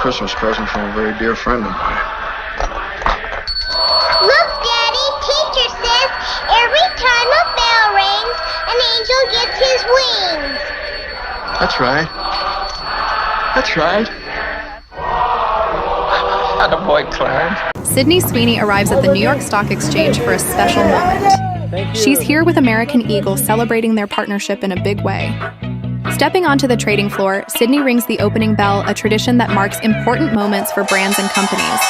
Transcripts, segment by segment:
Christmas present from a very dear friend of mine. Look, Daddy, teacher says every time a bell rings, an angel gets his wings. That's right. That's right. Attaboy, Clarence. Sydney Sweeney arrives at the New York Stock Exchange for a special moment. She's here with American Eagle celebrating their partnership in a big way. Stepping onto the trading floor, Sydney rings the opening bell, a tradition that marks important moments for brands and companies.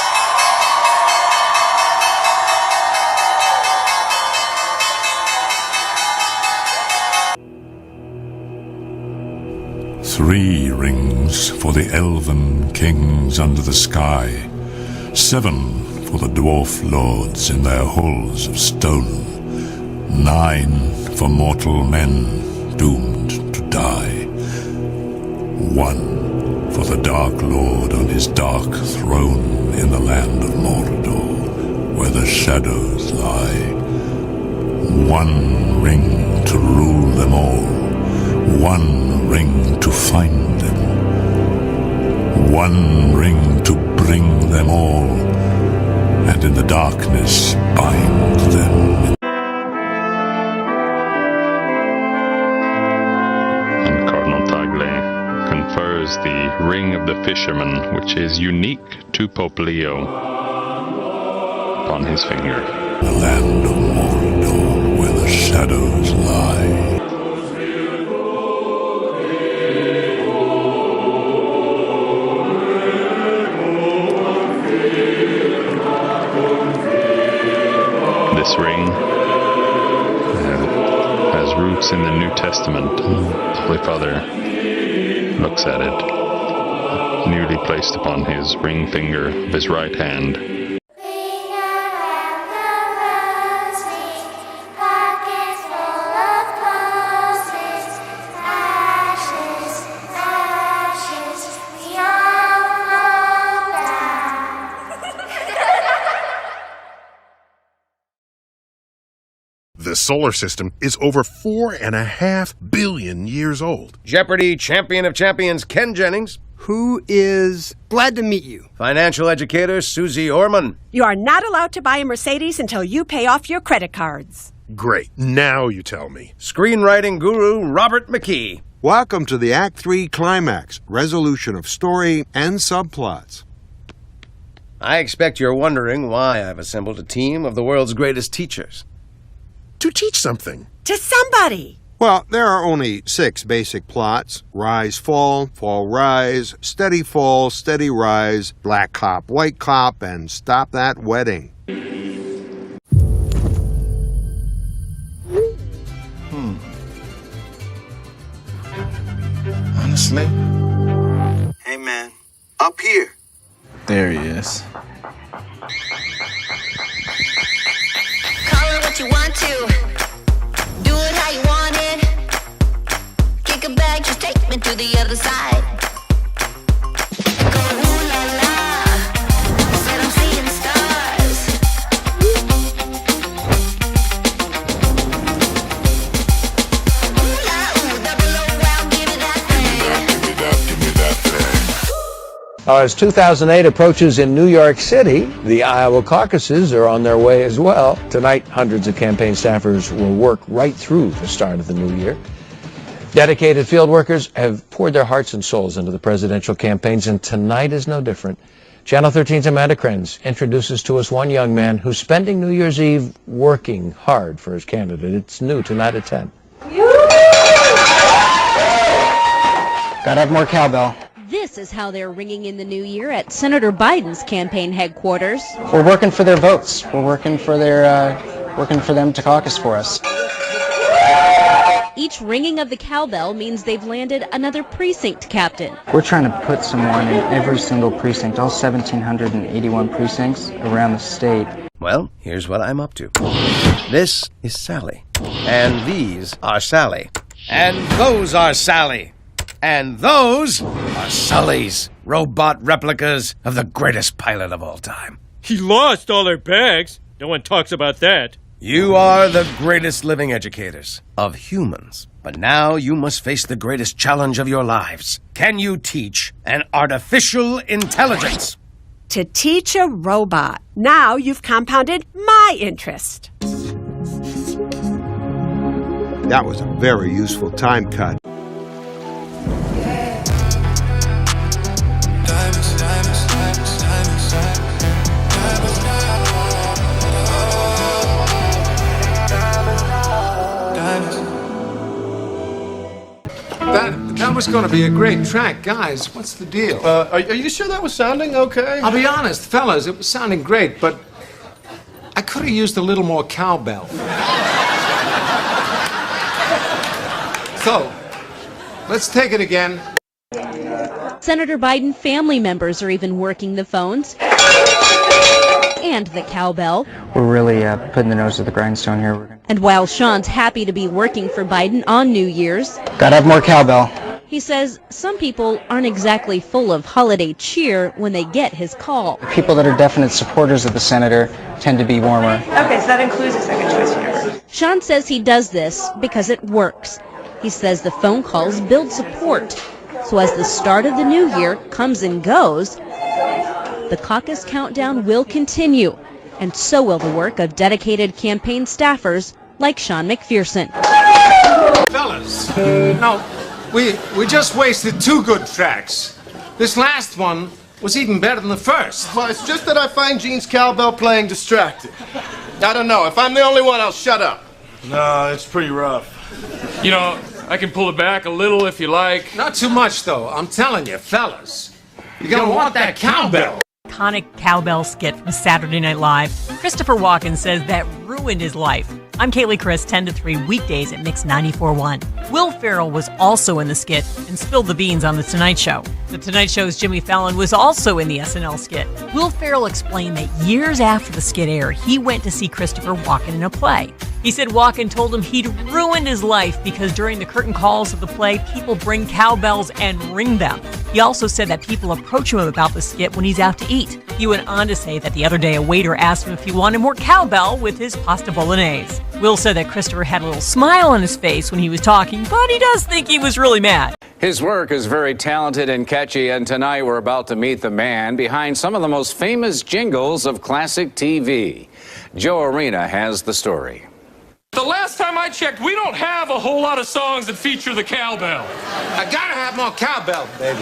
Three rings for the elven kings under the sky, 7 for the dwarf lords in their halls of stone, 9 for mortal men doomed to die, 1 for the Dark Lord on his dark throne in the land of Mordor, where the shadows lie. 1 ring to rule them all, 1 ring to find them, 1 ring to bring them all, and in the darkness bind them. And Cardinal Tagle confers the Ring of the Fisherman, which is unique to Pope Leo, upon his finger. The land of Mordor, where the shadows lie. This ring has roots in the New Testament. The Holy Father looks at it, newly placed upon his ring finger of his right hand. The solar system is over 4.5 billion years old. Jeopardy! Champion of champions, Ken Jennings. Who is glad to meet you. Financial educator, Susie Orman. You are not allowed to buy a Mercedes until you pay off your credit cards. Great. Now you tell me. Screenwriting guru, Robert McKee. Welcome to the Act 3 climax, resolution of story and subplots. I expect you're wondering why I've assembled a team of the world's greatest teachers. To teach something. To somebody. Well, there are only 6 basic plots: rise, fall, fall, rise, steady fall, steady rise, black cop, white cop, and stop that wedding. Honestly? Hey, man. Up here. There he is. Call it what you want to. Do it how you want it. Kick it back, just take me to the other side. Go ooh la la. Said I'm seeing stars. Ooh la ooh, double O, wow, give me that thing. Give me that thing. As 2008 approaches in New York City, the Iowa caucuses are on their way as well. Tonight, hundreds of campaign staffers will work right through the start of the new year. Dedicated field workers have poured their hearts and souls into the presidential campaigns, and tonight is no different. Channel 13's Amanda Krenz introduces to us one young man who's spending New Year's Eve working hard for his candidate. It's new tonight at 10. Gotta have more cowbell. This is how they're ringing in the new year at Senator Biden's campaign headquarters. We're working for their votes. We're working for them to caucus for us. Each ringing of the cowbell means they've landed another precinct captain. We're trying to put someone in every single precinct, all 1,781 precincts around the state. Well, here's what I'm up to. This is Sally. And these are Sally. And those are Sally. And those are Sully's, robot replicas of the greatest pilot of all time. He lost all our bags. No one talks about that. You are the greatest living educators of humans. But now you must face the greatest challenge of your lives. Can you teach an artificial intelligence? To teach a robot. Now you've compounded my interest. That was a very useful time cut. That was going to be a great track. Guys, what's the deal? Are you sure that was sounding okay? I'll be honest, fellas, it was sounding great, but I could have used a little more cowbell. So, let's take it again. Senator Biden family members are even working the phones and the cowbell. We're really putting the nose to the grindstone here. And while Sean's happy to be working for Biden on New Year's, Gotta have more cowbell. he says some people aren't exactly full of holiday cheer when they get his call. People that are definite supporters of the senator tend to be warmer. Okay, so that includes a second choice universe. Sean says he does this because it works. He says the phone calls build support. So as the start of the new year comes and goes, the caucus countdown will continue, and so will the work of dedicated campaign staffers like Sean McPherson. Fellas, no, we just wasted 2 good tracks. This last one was even better than the first. Well, it's just that I find Gene's cowbell playing distracting. I don't know. If I'm the only one, I'll shut up. No, it's pretty rough. You know, I can pull it back a little if you like. Not too much, though. I'm telling you, fellas. You're gonna want that cowbell. Iconic cowbell skit from Saturday Night Live. Christopher Walken says that ruined his life. I'm Kaylee Chris, 10 to 3 weekdays at Mix 94.1. Will Ferrell was also in the skit and spilled the beans on The Tonight Show. The Tonight Show's Jimmy Fallon was also in the SNL skit. Will Ferrell explained that years after the skit aired, he went to see Christopher Walken in a play. He said Walken told him he'd ruined his life because during the curtain calls of the play, people bring cowbells and ring them. He also said that people approach him about the skit when he's out to eat. He went on to say that the other day a waiter asked him if he wanted more cowbell with his pasta bolognese. Will said that Christopher had a little smile on his face when he was talking, but he does think he was really mad. His work is very talented and catchy, and tonight we're about to meet the man behind some of the most famous jingles of classic TV. Joe Arena has the story. The last time I checked, we don't have a whole lot of songs that feature the cowbell. I gotta have more cowbell, baby.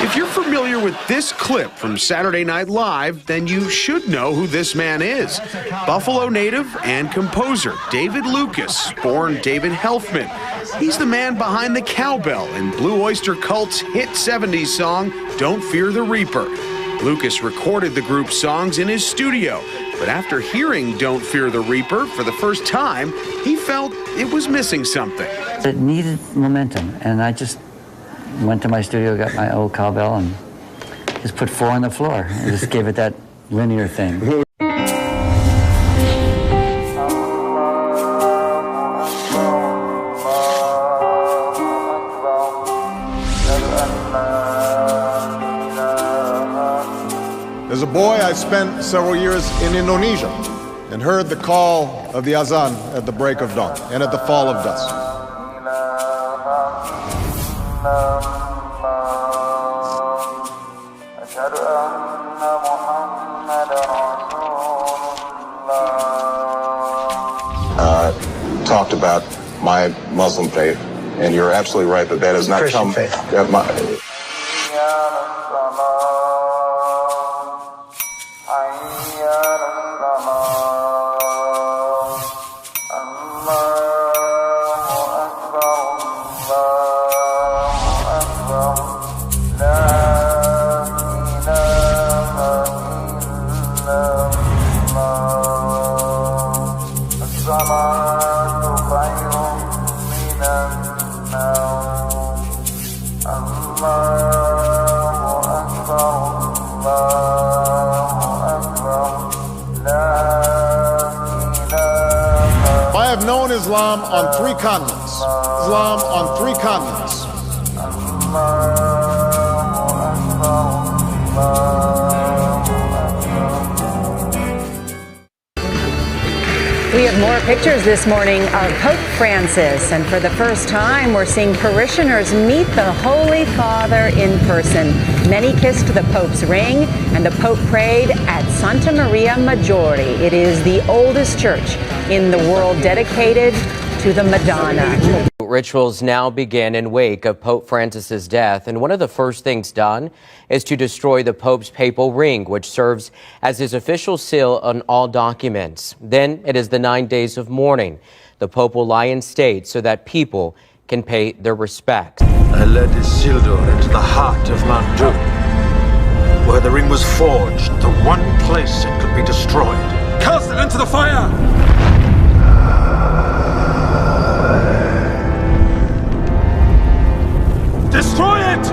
If you're familiar with this clip from Saturday Night Live, then you should know who this man is. Buffalo native and composer David Lucas, born David Helfman. He's the man behind the cowbell in Blue Oyster Cult's hit 70s song, Don't Fear the Reaper. Lucas recorded the group's songs in his studio, but after hearing Don't Fear the Reaper for the first time, he felt it was missing something. It needed momentum, and I just went to my studio, got my old cowbell, and just put 4 on the floor, and just gave it that linear thing. As a boy, I spent several years in Indonesia and heard the call of the azan at the break of dawn and at the fall of dusk. Talked about my Muslim faith, and you're absolutely right that has not Christian come. faith. I have known Islam on 3 continents. Islam on 3 continents. We have more pictures this morning of Pope Francis, and for the first time, we're seeing parishioners meet the Holy Father in person. Many kissed the Pope's ring, and the Pope prayed at Santa Maria Maggiore. It is the oldest church in the world dedicated to the Madonna. Rituals now begin in wake of Pope Francis's death, and one of the first things done is to destroy the Pope's papal ring, which serves as his official seal on all documents. Then it is the 9 days of mourning. The Pope will lie in state so that people can pay their respects. I led Isildur into the heart of Mount Doom, where the ring was forged, the one place it could be destroyed. Cast it into the fire! Destroy it!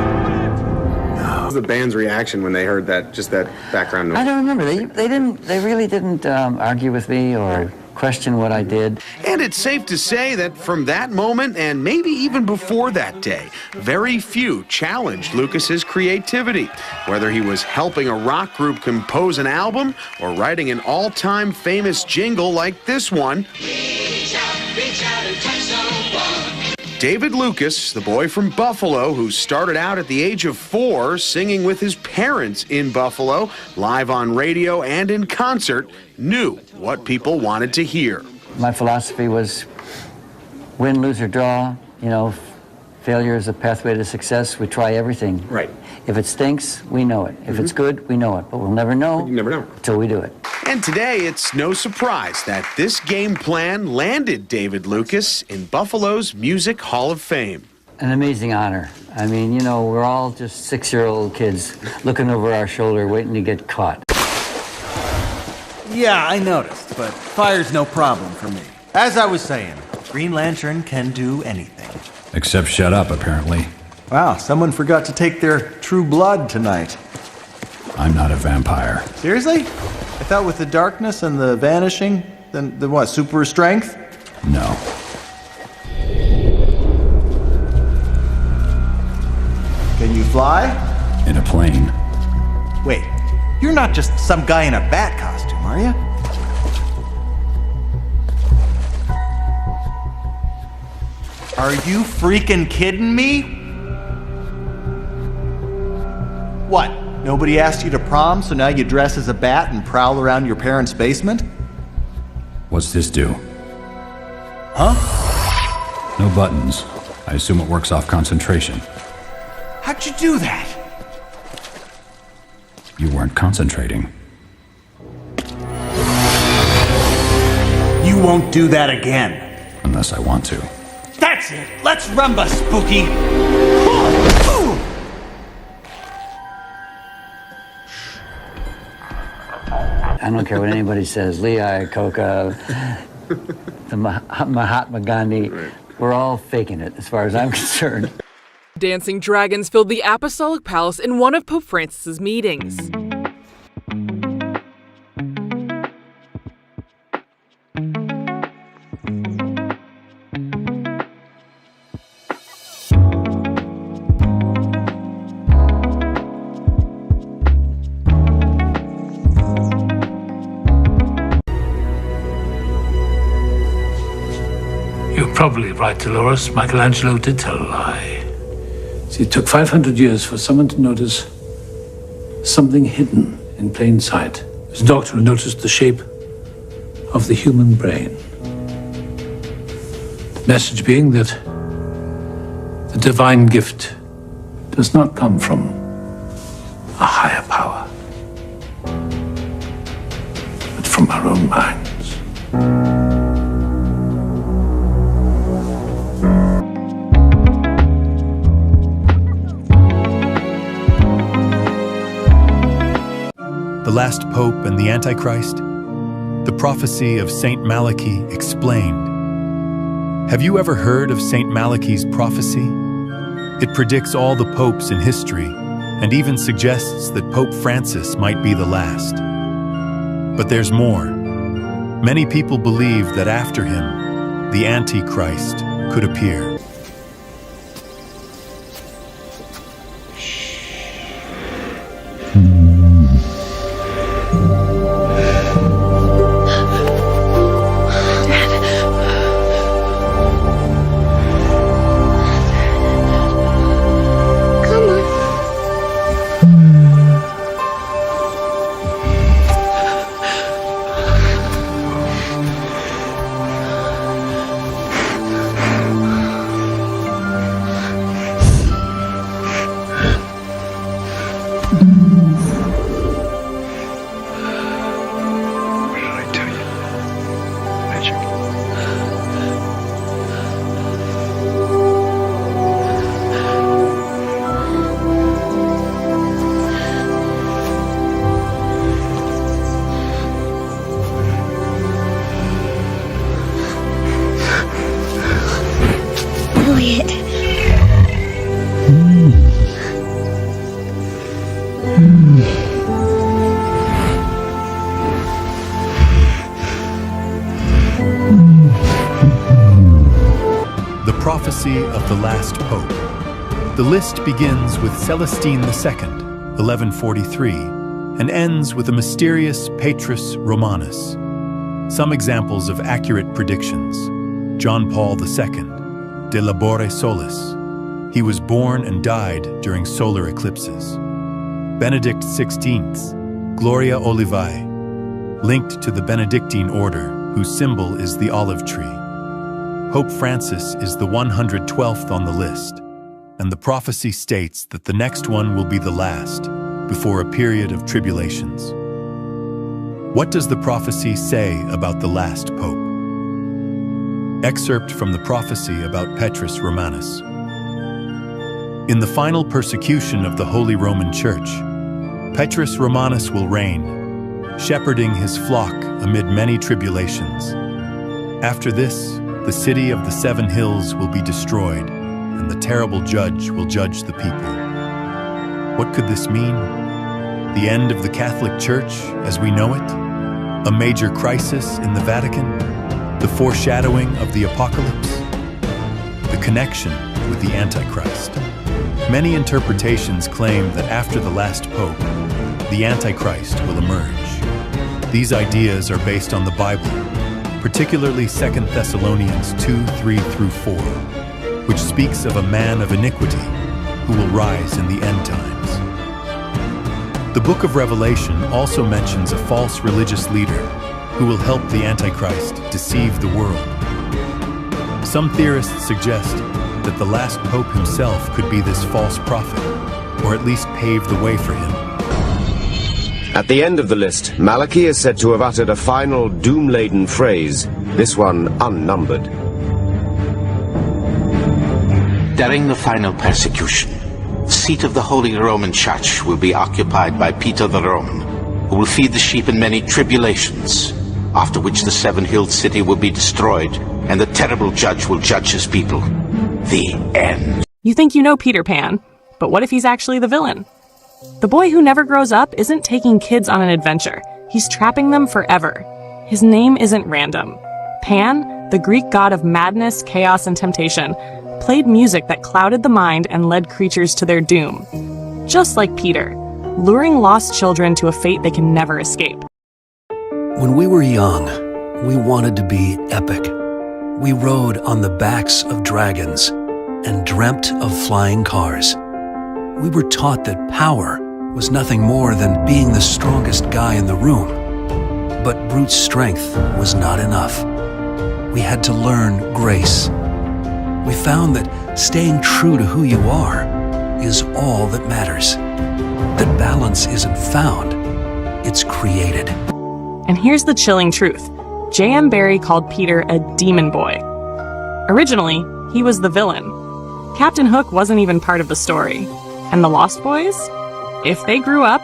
What was the band's reaction when they heard that, just that background noise? I don't remember. They really didn't argue with me or question what I did. And it's safe to say that from that moment, and maybe even before that day, very few challenged Lucas's creativity. Whether he was helping a rock group compose an album or writing an all-time famous jingle like this one. Reach out and touch someone. David Lucas, the boy from Buffalo who started out at the age of 4 singing with his parents in Buffalo, live on radio and in concert, knew what people wanted to hear. My philosophy was win, lose, or draw. You know, failure is a pathway to success. We try everything. Right. If it stinks, we know it. If it's good, we know it. But we'll never know. You never know. Until we do it. And today, it's no surprise that this game plan landed David Lucas in Buffalo's Music Hall of Fame. An amazing honor. I mean, you know, we're all just 6-year-old kids looking over our shoulder waiting to get caught. Yeah, I noticed, but fire's no problem for me. As I was saying, Green Lantern can do anything. Except shut up, apparently. Wow, someone forgot to take their true blood tonight. I'm not a vampire. Seriously? I thought with the darkness and the vanishing, then what, super strength? No. Can you fly? In a plane. Wait, you're not just some guy in a bat costume, are you? Are you freaking kidding me? What? Nobody asked you to prom, so now you dress as a bat and prowl around your parents' basement? What's this do? Huh? No buttons. I assume it works off concentration. How'd you do that? You weren't concentrating. You won't do that again. Unless I want to. That's it! Let's rumba, Spooky! I don't care what anybody says, Lee Iacocca, the Mahatma Gandhi, we're all faking it as far as I'm concerned. Dancing dragons filled the Apostolic Palace in one of Pope Francis's meetings. You're probably right, Dolores. Michelangelo did tell a lie. See, it took 500 years for someone to notice something hidden in plain sight. His doctor who noticed the shape of the human brain. The message being that the divine gift does not come from a higher power, but from our own minds. The Last Pope and the Antichrist? The prophecy of Saint Malachi explained. Have you ever heard of Saint Malachi's prophecy? It predicts all the popes in history and even suggests that Pope Francis might be the last. But there's more. Many people believe that after him, the Antichrist could appear. Dad. prophecy of the last pope. The list begins with Celestine II, 1143, and ends with a mysterious Petrus Romanus. Some examples of accurate predictions. John Paul II, De Labore Solis. He was born and died during solar eclipses. Benedict XVI, Gloria Olivae, linked to the Benedictine order, whose symbol is the olive tree. Pope Francis is the 112th on the list, and the prophecy states that the next one will be the last, before a period of tribulations. What does the prophecy say about the last pope? Excerpt from the prophecy about Petrus Romanus. In the final persecution of the Holy Roman Church, Petrus Romanus will reign, shepherding his flock amid many tribulations. After this, the city of the 7 hills will be destroyed, and the terrible judge will judge the people. What could this mean? The end of the Catholic Church as we know it? A major crisis in the Vatican? The foreshadowing of the apocalypse? The connection with the Antichrist? Many interpretations claim that after the last pope, the Antichrist will emerge. These ideas are based on the Bible, particularly 2 Thessalonians 2:3-4, which speaks of a man of iniquity who will rise in the end times. The book of Revelation also mentions a false religious leader who will help the Antichrist deceive the world. Some theorists suggest that the last pope himself could be this false prophet, or at least pave the way for him. At the end of the list, Malachi is said to have uttered a final doom-laden phrase, this one unnumbered. During the final persecution, the seat of the Holy Roman Church will be occupied by Peter the Roman, who will feed the sheep in many tribulations, after which the 7-hilled city will be destroyed, and the terrible judge will judge his people. The end. You think you know Peter Pan, but what if he's actually the villain? The boy who never grows up isn't taking kids on an adventure. He's trapping them forever. His name isn't random. Pan, the Greek god of madness, chaos, and temptation, played music that clouded the mind and led creatures to their doom. Just like Peter, luring lost children to a fate they can never escape. When we were young, we wanted to be epic. We rode on the backs of dragons and dreamt of flying cars. We were taught that power was nothing more than being the strongest guy in the room. But brute strength was not enough. We had to learn grace. We found that staying true to who you are is all that matters. That balance isn't found, it's created. And here's the chilling truth. J.M. Barrie called Peter a demon boy. Originally, he was the villain. Captain Hook wasn't even part of the story. And the Lost Boys? If they grew up,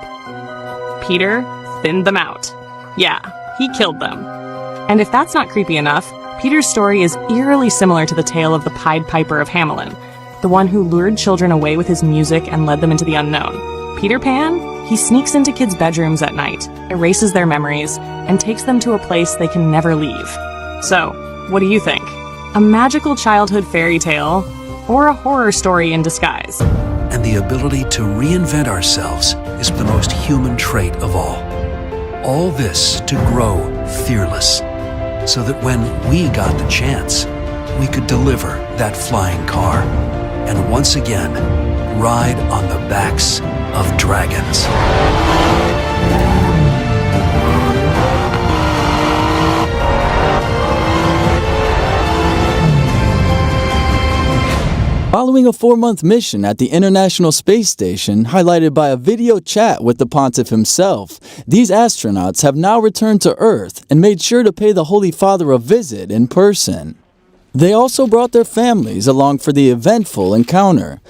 Peter thinned them out. Yeah, he killed them. And if that's not creepy enough, Peter's story is eerily similar to the tale of the Pied Piper of Hamelin, the one who lured children away with his music and led them into the unknown. Peter Pan? He sneaks into kids' bedrooms at night, erases their memories, and takes them to a place they can never leave. So, what do you think? A magical childhood fairy tale, or a horror story in disguise? And the ability to reinvent ourselves is the most human trait of all. All this to grow fearless, so that when we got the chance, we could deliver that flying car and once again ride on the backs of dragons. Following a 4-month mission at the International Space Station, highlighted by a video chat with the Pontiff himself, these astronauts have now returned to Earth and made sure to pay the Holy Father a visit in person. They also brought their families along for the eventful encounter.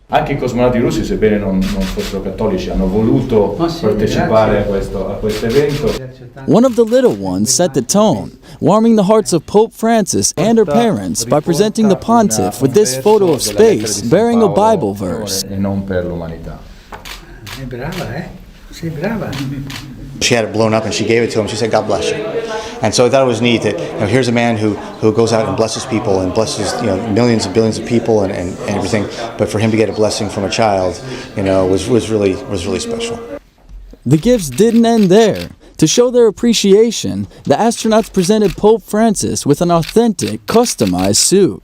Anche i cosmonauti russi, sebbene non fossero cattolici, hanno voluto partecipare a questo evento. One of the little ones set the tone, warming the hearts of Pope Francis and her parents by presenting the Pontiff with this photo of space bearing a Bible verse. E non per l'umanità. Sei brava, eh? Sei brava. She had it blown up and she gave it to him. She said, God bless you. And so I thought it was neat that here's a man who goes out and blesses people and blesses millions and billions of people and everything. But for him to get a blessing from a child, was really special. The gifts didn't end there. To show their appreciation, the astronauts presented Pope Francis with an authentic, customized suit.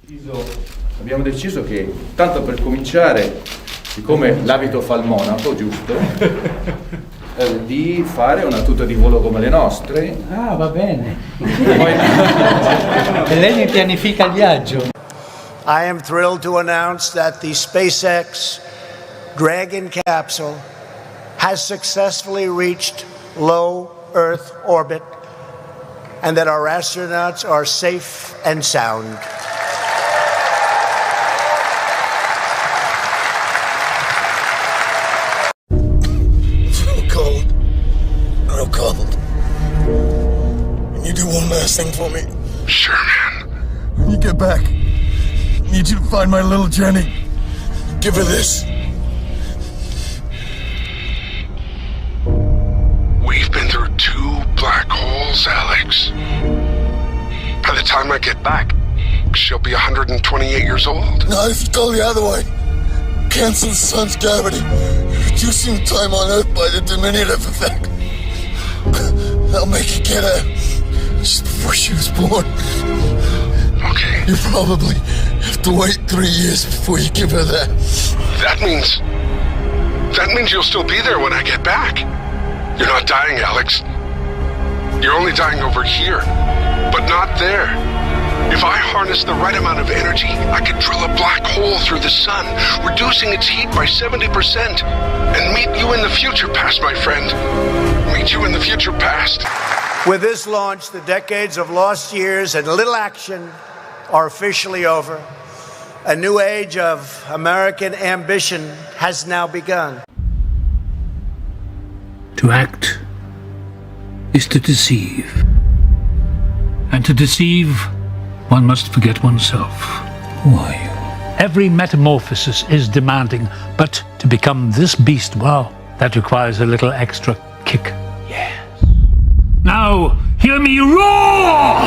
Abbiamo deciso che, tanto per cominciare, siccome l'abito fa il monaco, giusto? Di fare una tuta di volo come le nostre. Ah, va bene. E lei mi pianifica il viaggio. I am thrilled to announce that the SpaceX Dragon capsule has successfully reached low Earth orbit and that our astronauts are safe and sound. Real cold. Can you do one last thing for me? Sure, man. When you get back, I need you to find my little Jenny. Give her this. We've been through 2 black holes, Alex. By the time I get back, she'll be 128 years old. No, if you go the other way, cancel the sun's gravity, reducing time on Earth by the diminutive effect. I'll make you get her just before she was born. Okay. You probably have to wait 3 years before you give her that. That means you'll still be there when I get back. You're not dying, Alex. You're only dying over here, but not there. If I harness the right amount of energy, I could drill a black hole through the sun, reducing its heat by 70%, and meet you in the future past, my friend. Meet you in the future past. With this launch, the decades of lost years and little action are officially over. A new age of American ambition has now begun. To act is to deceive. And to deceive, one must forget oneself. Who are you? Every metamorphosis is demanding, but to become this beast, well, that requires a little extra kick. Yes. Now, hear me roar!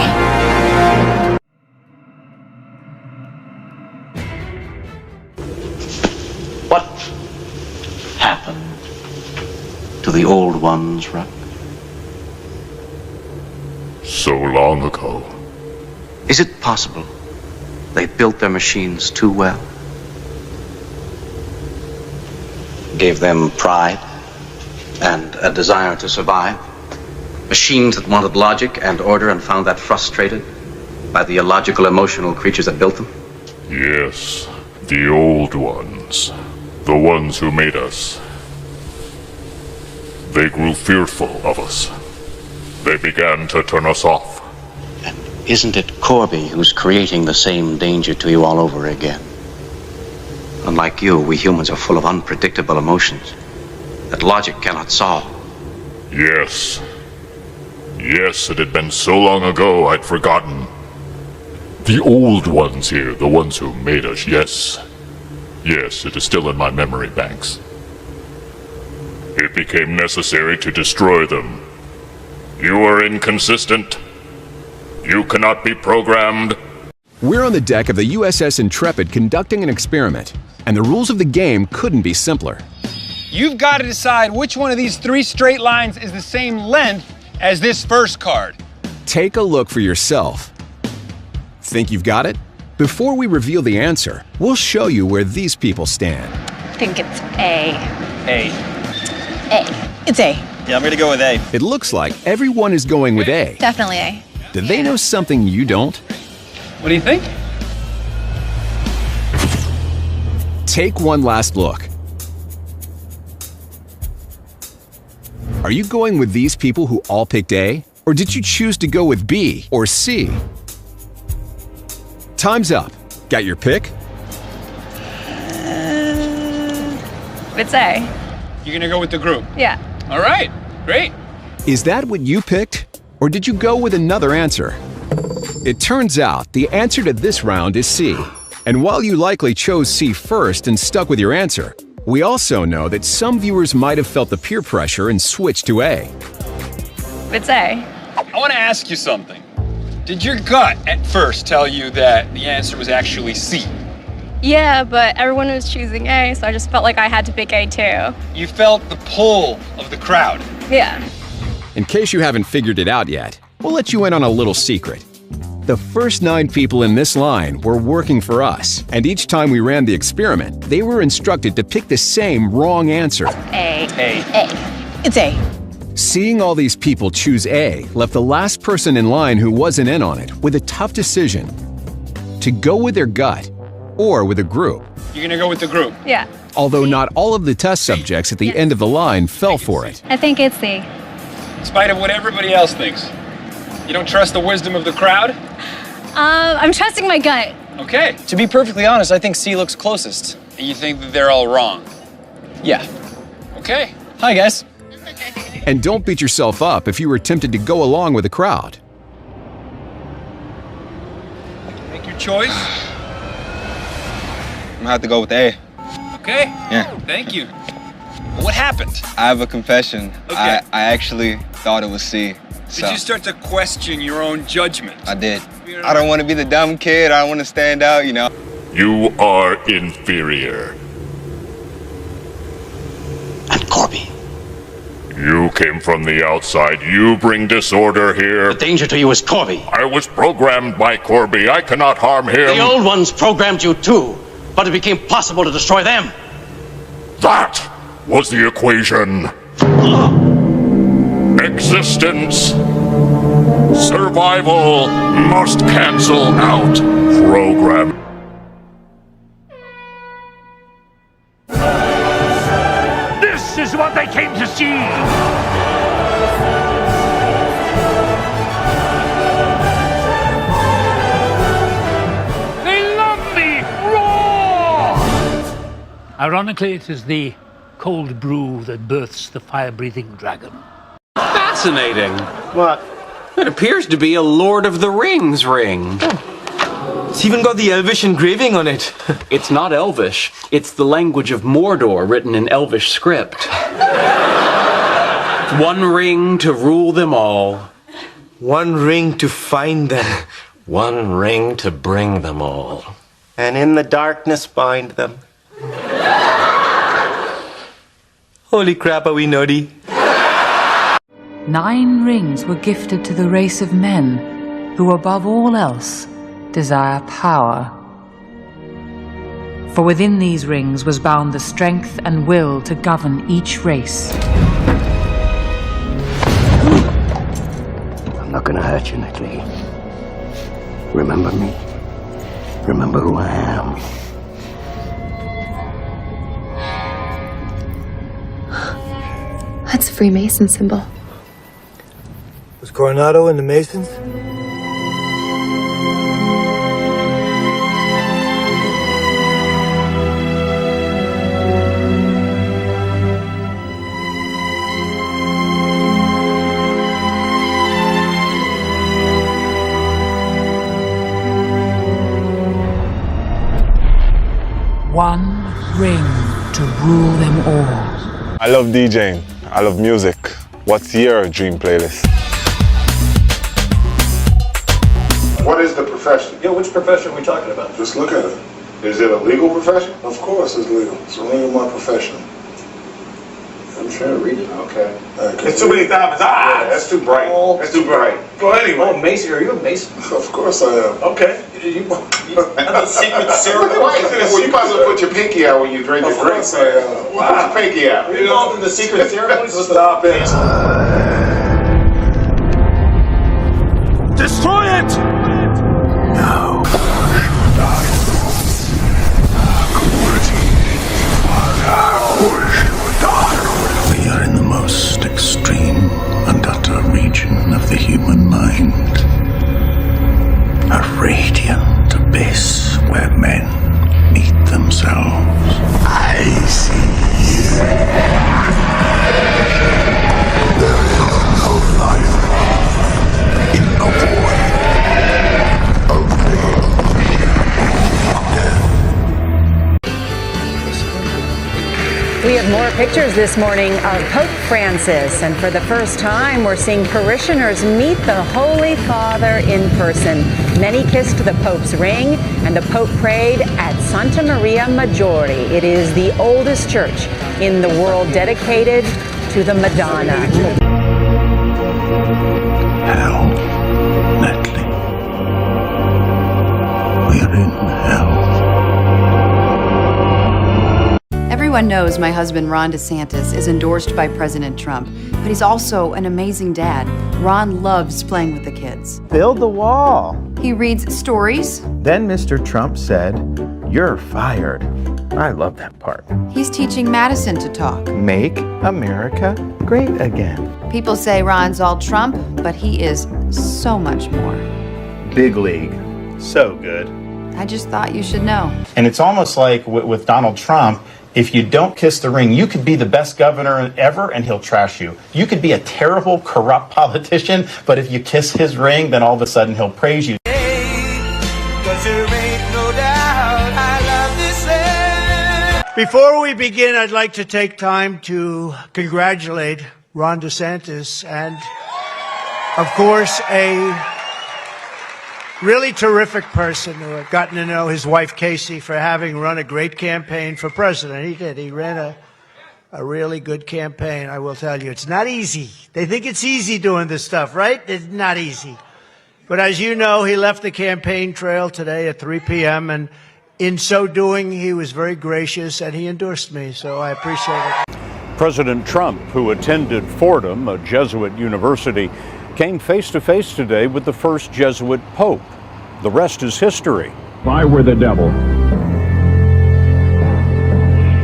What happened to the old ones, Ruck? So long ago. Is it possible they built their machines too well? Gave them pride and a desire to survive? Machines that wanted logic and order and found that frustrated by the illogical, emotional creatures that built them? Yes, the old ones. The ones who made us. They grew fearful of us. They began to turn us off. And isn't it Corby who's creating the same danger to you all over again? Unlike you, we humans are full of unpredictable emotions that logic cannot solve. Yes. Yes, it had been so long ago I'd forgotten. The old ones here, the ones who made us, yes. Yes, it is still in my memory banks. It became necessary to destroy them. You are inconsistent. You cannot be programmed. We're on the deck of the USS Intrepid conducting an experiment, and the rules of the game couldn't be simpler. You've got to decide which one of these 3 straight lines is the same length as this first card. Take a look for yourself. Think you've got it? Before we reveal the answer, we'll show you where these people stand. I think it's A. A. A. It's A. Yeah, I'm gonna go with A. It looks like everyone is going with A. Definitely A. Do they know something you don't? What do you think? Take one last look. Are you going with these people who all picked A? Or did you choose to go with B or C? Time's up. Got your pick? It's A. You're gonna go with the group? Yeah. All right, great. Is that what you picked? Or did you go with another answer? It turns out the answer to this round is C. And while you likely chose C first and stuck with your answer, we also know that some viewers might have felt the peer pressure and switched to A. It's A. I want to ask you something. Did your gut at first tell you that the answer was actually C? Yeah, but everyone was choosing A, so I just felt like I had to pick A too. You felt the pull of the crowd. Yeah. In case you haven't figured it out yet, we'll let you in on a little secret. The first 9 people in this line were working for us, and each time we ran the experiment, they were instructed to pick the same wrong answer. A. A. A. It's A. Seeing all these people choose A left the last person in line who wasn't in on it with a tough decision: to go with their gut or with a group. You're gonna go with the group? Yeah. Although not all of the test subjects at the end of the line fell for it. I think it's C. In spite of what everybody else thinks. You don't trust the wisdom of the crowd? I'm trusting my gut. Okay. To be perfectly honest, I think C looks closest. And you think that they're all wrong? Yeah. Okay. Hi, guys. And don't beat yourself up if you were tempted to go along with the crowd. Make your choice. I'm gonna have to go with A. Okay. Yeah. Thank you. What happened? I have a confession. Okay. I actually thought it was C. Did you start to question your own judgment? I did. I don't want to be the dumb kid. I don't want to stand out, you know. You are inferior. And Corby. You came from the outside. You bring disorder here. The danger to you is Corby. I was programmed by Corby. I cannot harm him. The old ones programmed you too, but it became possible to destroy them. That was the equation. Existence. Survival must cancel out program. This is what they came to see! They love me raw! Ironically, it is the cold brew that births the fire-breathing dragon. Fascinating. What? It appears to be a Lord of the Rings ring. It's even got the Elvish engraving on it. It's not Elvish. It's the language of Mordor written in Elvish script. One ring to rule them all. One ring to find them. One ring to bring them all. And in the darkness bind them. Holy crap, are we naughty? 9 rings were gifted to the race of men who, above all else, desire power. For within these rings was bound the strength and will to govern each race. I'm not gonna hurt you, Nicky. Remember me. Remember who I am. That's a Freemason symbol. Was Coronado in the Masons? One ring to rule them all. I love DJing. I love music. What's your dream playlist? What is the profession? Yeah, which profession are we talking about? Just look at it. Is it a legal profession? Of course it's legal. It's only my profession. I'm trying to read it. Okay. It's too many diamonds. Ah! Yeah, that's too bright. That's too bright. Go anyway. Oh, Mason, are you a Mason? Of course I am. Okay. That's a secret ceremony. Well, you might as well put your pinky out when you drink your drink. Put your pinky out. You're involved in the secret ceremony? Stop it. Destroy it! No. We are in the most extreme and utter region of the human mind. A radiant abyss where men meet themselves. I see you. There is no life in the void. We have more Pictures this morning of Pope Francis, and for the first time, we're seeing parishioners meet the Holy Father in person. Many kissed the Pope's ring, and the Pope prayed at Santa Maria Maggiore. It is the oldest church in the world dedicated to the Madonna. Hell, Natalie. We're in hell. Everyone knows my husband, Ron DeSantis, is endorsed by President Trump, but he's also an amazing dad. Ron loves playing with the kids. Build the wall. He reads stories. Then Mr. Trump said, "You're fired." I love that part. He's teaching Madison to talk. Make America great again. People say Ron's all Trump, but he is so much more. Big league. So good. I just thought you should know. And it's almost like with Donald Trump, if you don't kiss the ring, you could be the best governor ever and he'll trash you. You could be a terrible, corrupt politician, but if you kiss his ring, then all of a sudden he'll praise you. Before we begin, I'd like to take time to congratulate Ron DeSantis and, of course, a really terrific person who I've gotten to know, his wife Casey, for having run a great campaign for president. He did. He ran a really good campaign, I will tell you. It's not easy. They think it's easy doing this stuff, right? It's not easy. But as you know, he left the campaign trail today at 3 p.m., and in so doing, he was very gracious, and he endorsed me, so I appreciate it. President Trump, who attended Fordham, a Jesuit university, came face-to-face today with the first Jesuit pope. The rest is history. If I were the devil,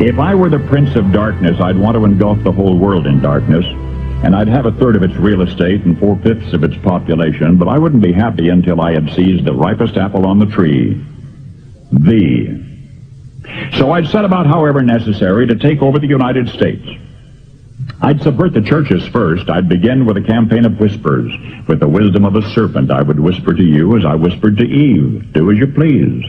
if I were the prince of darkness, I'd want to engulf the whole world in darkness, and I'd have a third of its real estate and 4/5 of its population, but I wouldn't be happy until I had seized the ripest apple on the tree, thee. So I'd set about, however necessary, to take over the United States. I'd subvert the churches first. I'd begin with a campaign of whispers. With the wisdom of a serpent, I would whisper to you as I whispered to Eve, do as you please.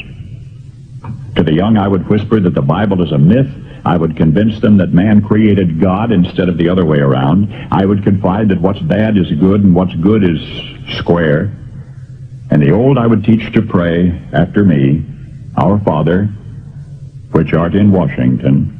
To the young, I would whisper that the Bible is a myth. I would convince them that man created God instead of the other way around. I would confide that what's bad is good and what's good is square. And the old I would teach to pray after me, Our Father, which art in Washington.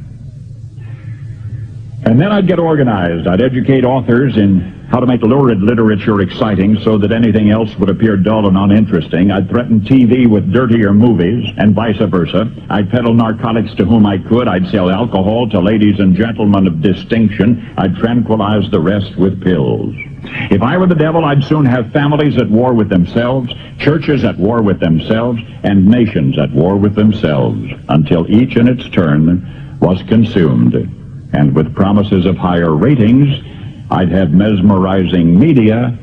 And then I'd get organized. I'd educate authors in how to make lurid literature exciting so that anything else would appear dull and uninteresting. I'd threaten TV with dirtier movies and vice versa. I'd peddle narcotics to whom I could. I'd sell alcohol to ladies and gentlemen of distinction. I'd tranquilize the rest with pills. If I were the devil, I'd soon have families at war with themselves, churches at war with themselves, and nations at war with themselves, until each in its turn was consumed. And with promises of higher ratings, I'd have mesmerizing media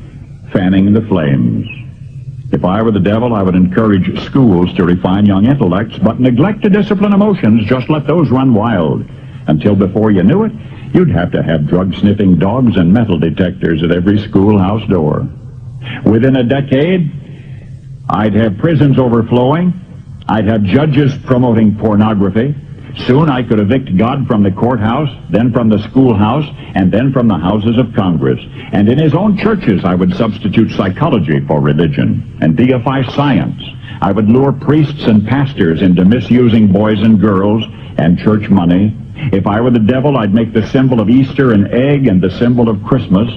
fanning the flames. If I were the devil, I would encourage schools to refine young intellects, but neglect to discipline emotions, just let those run wild. Until before you knew it, you'd have to have drug-sniffing dogs and metal detectors at every schoolhouse door. Within a decade, I'd have prisons overflowing. I'd have judges promoting pornography. Soon I could evict God from the courthouse, then from the schoolhouse, and then from the houses of Congress. And in his own churches, I would substitute psychology for religion and deify science. I would lure priests and pastors into misusing boys and girls and church money. If I were the devil, I'd make the symbol of Easter an egg and the symbol of Christmas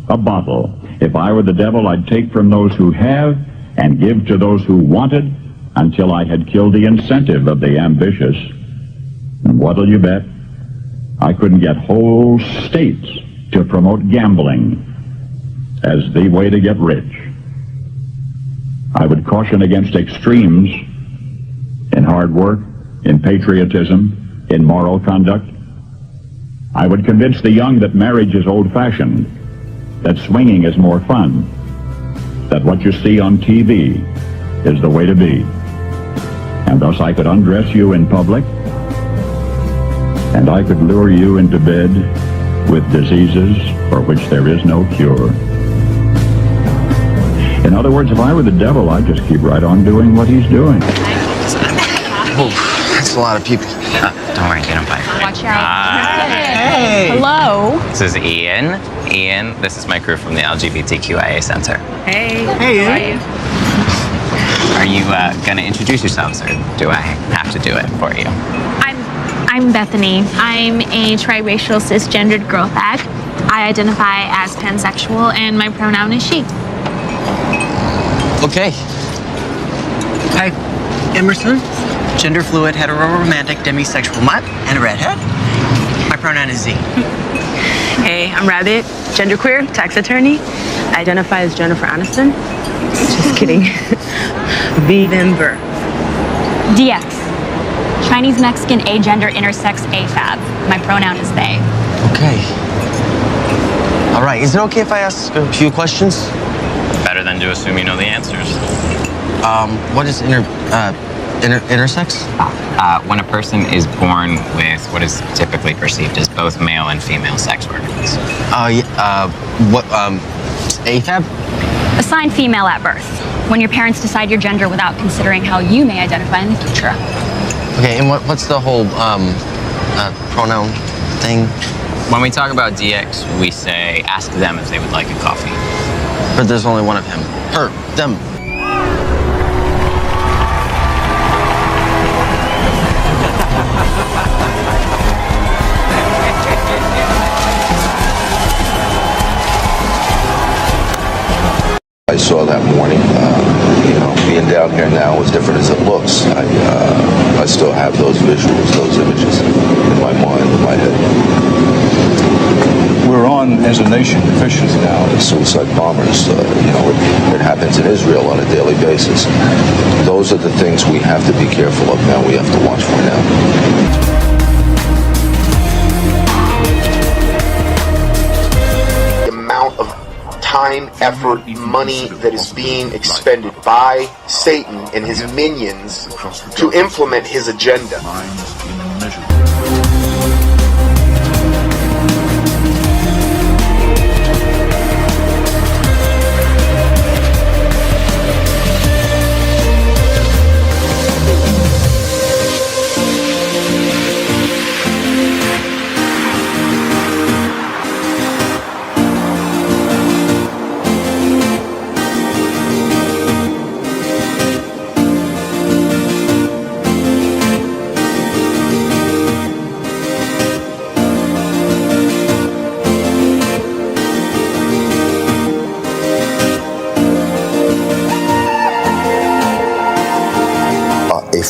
a bottle. If I were the devil, I'd take from those who have and give to those who wanted until I had killed the incentive of the ambitious. And what'll you bet? I couldn't get whole states to promote gambling as the way to get rich. I would caution against extremes in hard work, in patriotism, in moral conduct. I would convince the young that marriage is old-fashioned, that swinging is more fun, that what you see on TV is the way to be. And thus I could undress you in public, and I could lure you into bed with diseases for which there is no cure. In other words, if I were the devil, I'd just keep right on doing what he's doing. Oh, that's a lot of people. Don't worry, they don't bite. That's right. Hey. Hello. This is Ian. Ian, this is my crew from the LGBTQIA Center. Hey. Hey, How Ian. Are you going to introduce yourselves, or do I have to do it for you? I'm Bethany. I'm a triracial cisgendered girl fag. I identify as pansexual and my pronoun is she. Okay. Hi, Emerson. Gender fluid, hetero-romantic, demisexual mutt, and a redhead. My pronoun is Z. Hey, I'm Rabbit, genderqueer, tax attorney. I identify as Jennifer Aniston. Just kidding. V then birth. DX. Chinese Mexican agender intersex AFAB. My pronoun is they. Okay. All right, is it okay if I ask a few questions? Better than to assume you know the answers. What is intersex? When a person is born with what is typically perceived as both male and female sex organs. AFAB? Assigned female at birth. When your parents decide your gender without considering how you may identify in the future. Okay, and what's the whole pronoun thing? When we talk about DX, we say, ask them if they would like a coffee. But there's only one of him. Her, them. I saw that morning, being down here now, as different as it looks, I still have those visuals, those images in my mind, in my head. We're on, as a nation, officially now. The suicide bombers, it happens in Israel on a daily basis. Those are the things we have to be careful of now, we have to watch for now. Time, effort, money that is being expended by Satan and his minions to implement his agenda.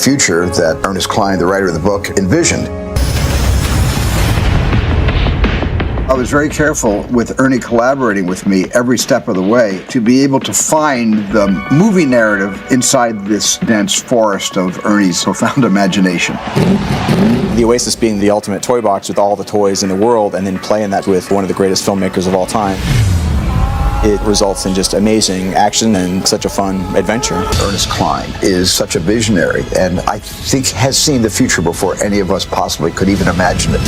Future that Ernest Cline, the writer of the book, envisioned. I was very careful with Ernie collaborating with me every step of the way to be able to find the movie narrative inside this dense forest of Ernie's profound imagination. The Oasis being the ultimate toy box with all the toys in the world, and then playing that with one of the greatest filmmakers of all time. It results in just amazing action and such a fun adventure. Ernest Cline is such a visionary, and I think has seen the future before any of us possibly could even imagine it.